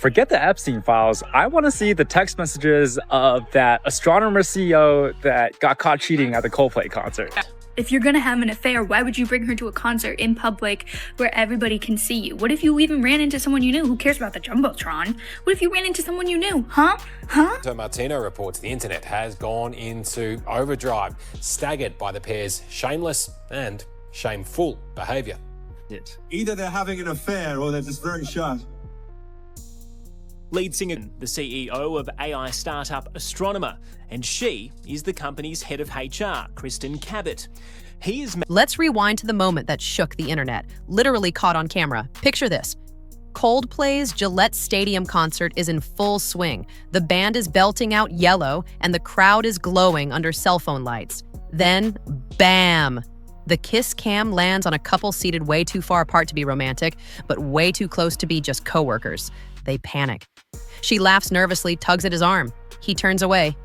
Forget the Epstein files. I want to see the text messages of that astronomer CEO that got caught cheating at the Coldplay concert. If you're gonna have an affair, why would you bring her to a concert in public where everybody can see you? What if you even ran into someone you knew? Who cares about the Jumbotron? What if you ran into someone you knew? Huh? So Martino reports the internet has gone into overdrive, staggered by the pair's shameless and shameful behaviour. Either they're having an affair or they're just very shy. Lead singer, the CEO of AI startup Astronomer, and she is the company's head of HR, Kristin Cabot. Let's rewind to the moment that shook the internet, literally caught on camera. Picture this. Coldplay's Gillette Stadium concert is in full swing. The band is belting out Yellow, and the crowd is glowing under cell phone lights. Then, bam! The kiss cam lands on a couple seated way too far apart to be romantic, but way too close to be just coworkers. They panic. She laughs nervously, tugs at his arm. He turns away.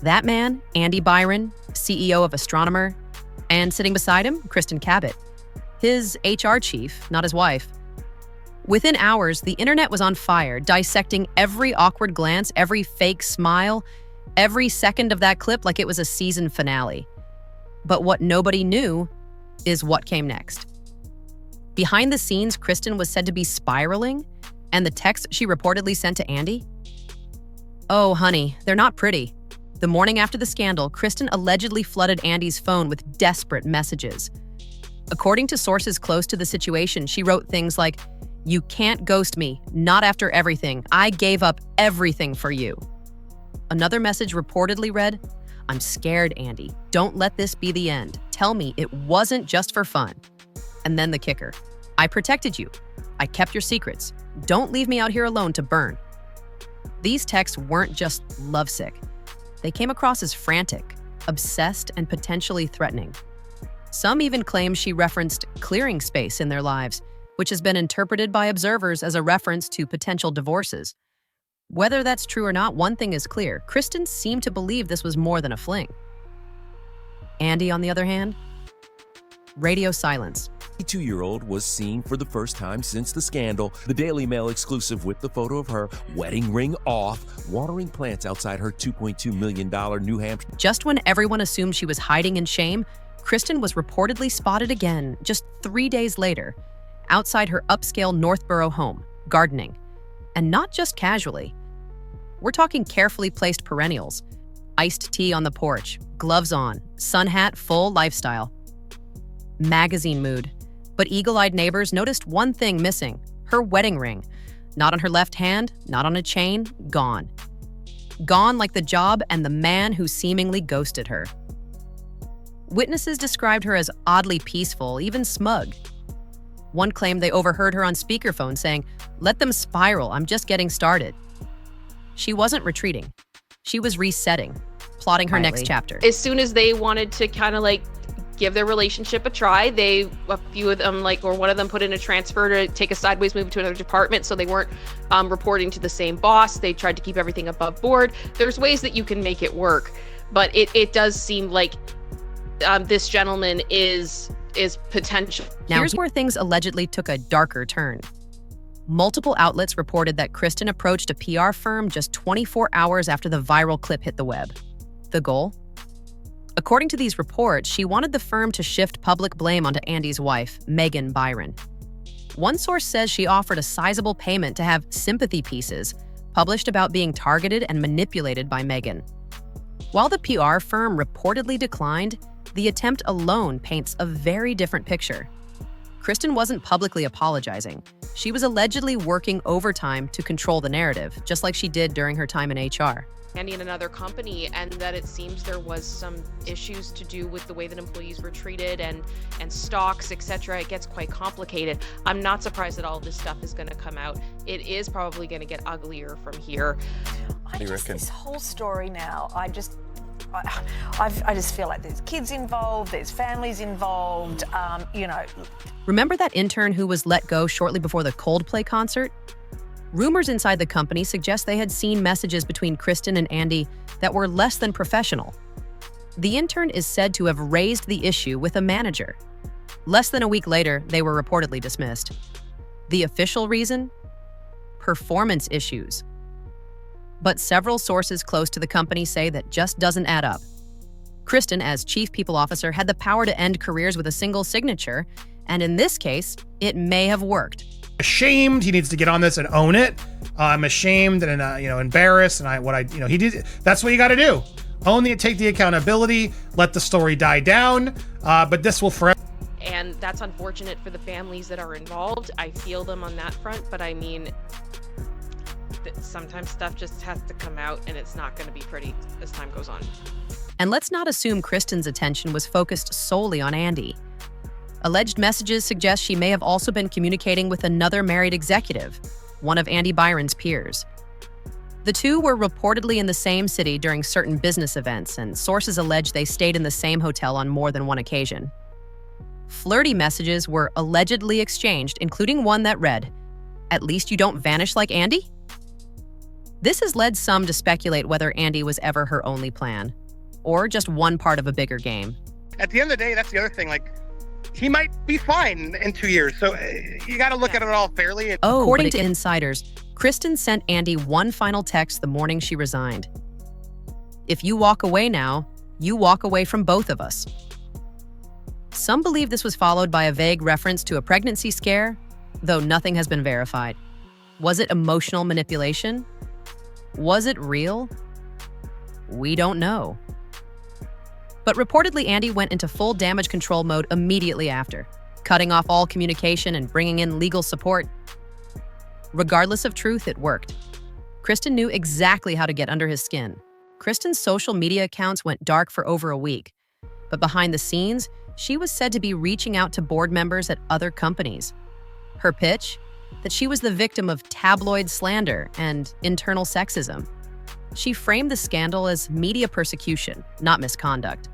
That man, Andy Byron, CEO of Astronomer, and sitting beside him, Kristin Cabot, his HR chief, not his wife. Within hours, the internet was on fire, dissecting every awkward glance, every fake smile, every second of that clip like it was a season finale. But what nobody knew is what came next. Behind the scenes, Kristin was said to be spiraling, and the text she reportedly sent to Andy? Oh, honey, they're not pretty. The morning after the scandal, Kristin allegedly flooded Andy's phone with desperate messages. According to sources close to the situation, she wrote things like, "You can't ghost me, not after everything. I gave up everything for you." Another message reportedly read, "I'm scared, Andy. Don't let this be the end. Tell me it wasn't just for fun." And then the kicker. "I protected you. I kept your secrets. Don't leave me out here alone to burn." These texts weren't just lovesick. They came across as frantic, obsessed, and potentially threatening. Some even claim she referenced clearing space in their lives, which has been interpreted by observers as a reference to potential divorces. Whether that's true or not, one thing is clear. Kristin seemed to believe this was more than a fling. Andy, on the other hand, radio silence. The 22-year-old was seen for the first time since the scandal. The Daily Mail exclusive with the photo of her, wedding ring off, watering plants outside her $2.2 million New Hampshire. Just when everyone assumed she was hiding in shame, Kristin was reportedly spotted again just 3 days later, outside her upscale Northborough home, gardening. And not just casually. We're talking carefully placed perennials, iced tea on the porch, gloves on, sun hat, full lifestyle. Magazine mood. But eagle-eyed neighbors noticed one thing missing, her wedding ring. Not on her left hand, not on a chain, gone. Gone like the job and the man who seemingly ghosted her. Witnesses described her as oddly peaceful, even smug. One claimed they overheard her on speakerphone saying, "Let them spiral, I'm just getting started." She wasn't retreating. She was resetting, plotting her next chapter. As soon as they wanted to kind of give their relationship a try, a few of them or one of them put in a transfer to take a sideways move to another department so they weren't reporting to the same boss. They tried to keep everything above board. There's ways that you can make it work, but it does seem like this gentleman is potential. Now here's where things allegedly took a darker turn. Multiple outlets reported that Kristin approached a PR firm just 24 hours after the viral clip hit the web. The goal? According to these reports, she wanted the firm to shift public blame onto Andy's wife, Megan Byron. One source says she offered a sizable payment to have sympathy pieces published about being targeted and manipulated by Megan. While the PR firm reportedly declined, the attempt alone paints a very different picture. Kristin wasn't publicly apologizing. She was allegedly working overtime to control the narrative, just like she did during her time in HR. Andy in another company, and that it seems there was some issues to do with the way that employees were treated and stocks, etc. It gets quite complicated. I'm not surprised that all this stuff is going to come out. It is probably going to get uglier from here. This whole story now, I just feel like there's kids involved, there's families involved, Remember that intern who was let go shortly before the Coldplay concert? Rumors inside the company suggest they had seen messages between Kristin and Andy that were less than professional. The intern is said to have raised the issue with a manager. Less than a week later, they were reportedly dismissed. The official reason? performance issues. But several sources close to the company say that just doesn't add up. Kristin, as chief people officer, had the power to end careers with a single signature, and in this case, it may have worked. Ashamed, he needs to get on this and own it. I'm ashamed and embarrassed, and he did. That's what you got to do. Own it, take the accountability, let the story die down. But this will forever. And that's unfortunate for the families that are involved. I feel them on that front, but I mean, sometimes stuff just has to come out, and it's not going to be pretty as time goes on. And let's not assume Kristin's attention was focused solely on Andy. Alleged messages suggest she may have also been communicating with another married executive, one of Andy Byron's peers. The two were reportedly in the same city during certain business events, and sources allege they stayed in the same hotel on more than one occasion. Flirty messages were allegedly exchanged, including one that read, "At least you don't vanish like Andy?" This has led some to speculate whether Andy was ever her only plan, or just one part of a bigger game. At the end of the day, that's the other thing. He might be fine in 2 years, so you got to look at it all fairly. According to insiders, Kristin sent Andy one final text the morning she resigned. "If you walk away now, you walk away from both of us." Some believe this was followed by a vague reference to a pregnancy scare, though nothing has been verified. Was it emotional manipulation? Was it real? We don't know. But reportedly, Andy went into full damage control mode immediately after, cutting off all communication and bringing in legal support. Regardless of truth, it worked. Kristin knew exactly how to get under his skin. Kristin's social media accounts went dark for over a week, but behind the scenes, she was said to be reaching out to board members at other companies. Her pitch? That she was the victim of tabloid slander and internal sexism. She framed the scandal as media persecution, not misconduct.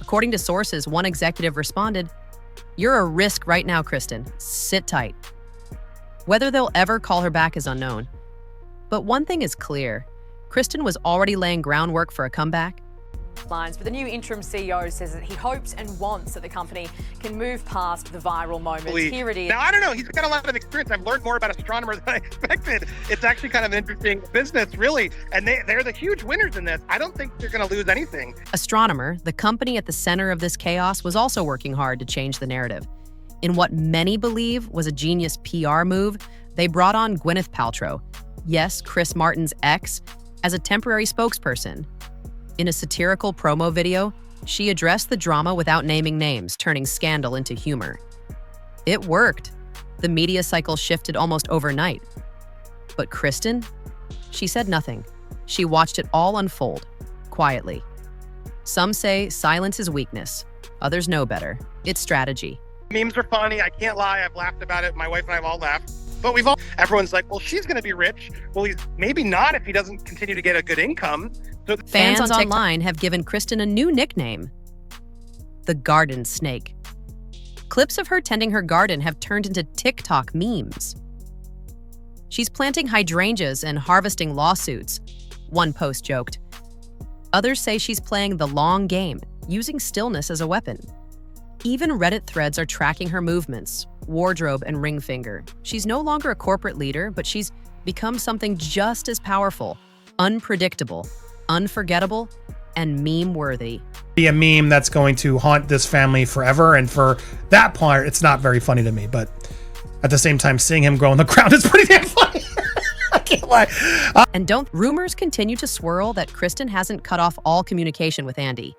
According to sources, one executive responded, "You're a risk right now, Kristin. Sit tight." Whether they'll ever call her back is unknown. But one thing is clear, Kristin was already laying groundwork for a comeback. But the new interim CEO says that he hopes and wants that the company can move past the viral moment. Here it is. Now, I don't know. He's got a lot of experience. I've learned more about astronomers than I expected. It's actually kind of an interesting business, really. And they're the huge winners in this. I don't think they're going to lose anything. Astronomer, the company at the center of this chaos, was also working hard to change the narrative. In what many believe was a genius PR move, they brought on Gwyneth Paltrow, yes, Chris Martin's ex, as a temporary spokesperson. In a satirical promo video, she addressed the drama without naming names, turning scandal into humor. It worked. The media cycle shifted almost overnight. But Kristin? She said nothing. She watched it all unfold, quietly. Some say silence is weakness. Others know better. It's strategy. Memes are funny. I can't lie. I've laughed about it. My wife and I have all laughed. But everyone's like, well, she's going to be rich. Well, he's maybe not if he doesn't continue to get a good income. So Fans online have given Kristin a new nickname, the Garden Snake. Clips of her tending her garden have turned into TikTok memes. She's planting hydrangeas and harvesting lawsuits, one post joked. Others say she's playing the long game, using stillness as a weapon. Even Reddit threads are tracking her movements, wardrobe and ring finger. She's no longer a corporate leader, but she's become something just as powerful, unpredictable, unforgettable, and meme-worthy. Be a meme that's going to haunt this family forever, and for that part, it's not very funny to me, but at the same time, seeing him grow on the ground is pretty damn funny. I can't lie. And rumors continue to swirl that Kristin hasn't cut off all communication with Andy.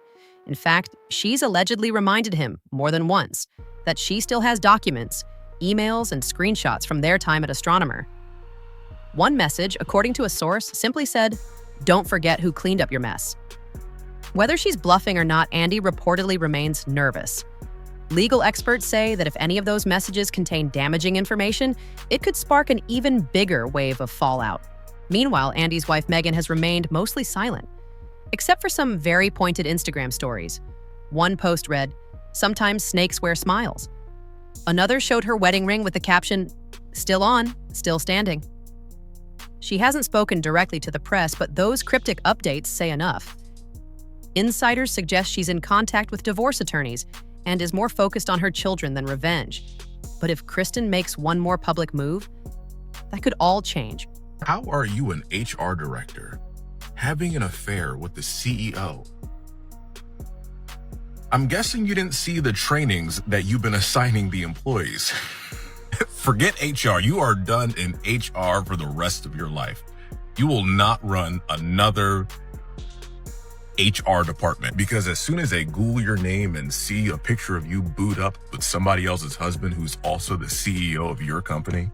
In fact, she's allegedly reminded him more than once that she still has documents, emails, and screenshots from their time at Astronomer. One message, according to a source, simply said, "Don't forget who cleaned up your mess." Whether she's bluffing or not, Andy reportedly remains nervous. Legal experts say that if any of those messages contain damaging information, it could spark an even bigger wave of fallout. Meanwhile, Andy's wife Megan has remained mostly silent, except for some very pointed Instagram stories. One post read, "Sometimes snakes wear smiles." Another showed her wedding ring with the caption, "Still on, still standing." She hasn't spoken directly to the press, but those cryptic updates say enough. Insiders suggest she's in contact with divorce attorneys and is more focused on her children than revenge. But if Kristin makes one more public move, That could all change. How are you, an HR director, having an affair with the CEO? I'm guessing you didn't see the trainings that you've been assigning the employees. Forget HR. You are done in HR for the rest of your life. You will not run another HR department, because as soon as they Google your name and see a picture of you boot up with somebody else's husband who's also the CEO of your company,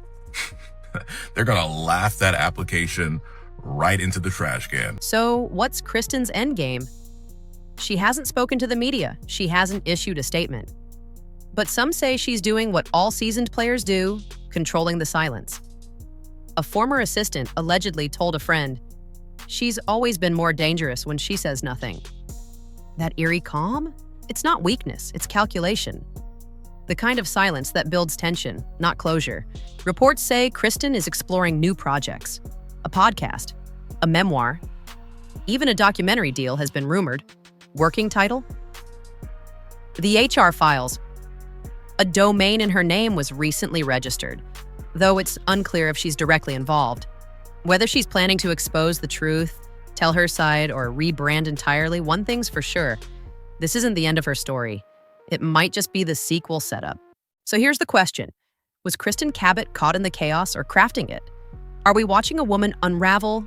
they're going to laugh that application right into the trash can. So what's Kristin's endgame? She hasn't spoken to the media. She hasn't issued a statement. But some say she's doing what all seasoned players do, controlling the silence. A former assistant allegedly told a friend, "She's always been more dangerous when she says nothing." That eerie calm? It's not weakness, it's calculation. The kind of silence that builds tension, not closure. Reports say Kristin is exploring new projects. A podcast, a memoir, even a documentary deal has been rumored. Working title? The HR Files. A domain in her name was recently registered, though it's unclear if she's directly involved. Whether she's planning to expose the truth, tell her side, or rebrand entirely, one thing's for sure. This isn't the end of her story. It might just be the sequel setup. So here's the question. Was Kristin Cabot caught in the chaos or crafting it? Are we watching a woman unravel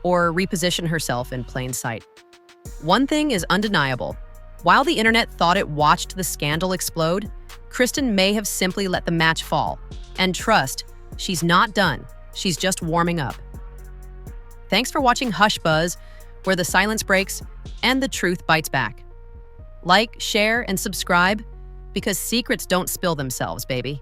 or reposition herself in plain sight? One thing is undeniable. While the internet thought it watched the scandal explode, Kristin may have simply let the match fall. And trust, she's not done. She's just warming up. Thanks for watching Hush Buzz, where the silence breaks and the truth bites back. Like, share, and subscribe, because secrets don't spill themselves, baby.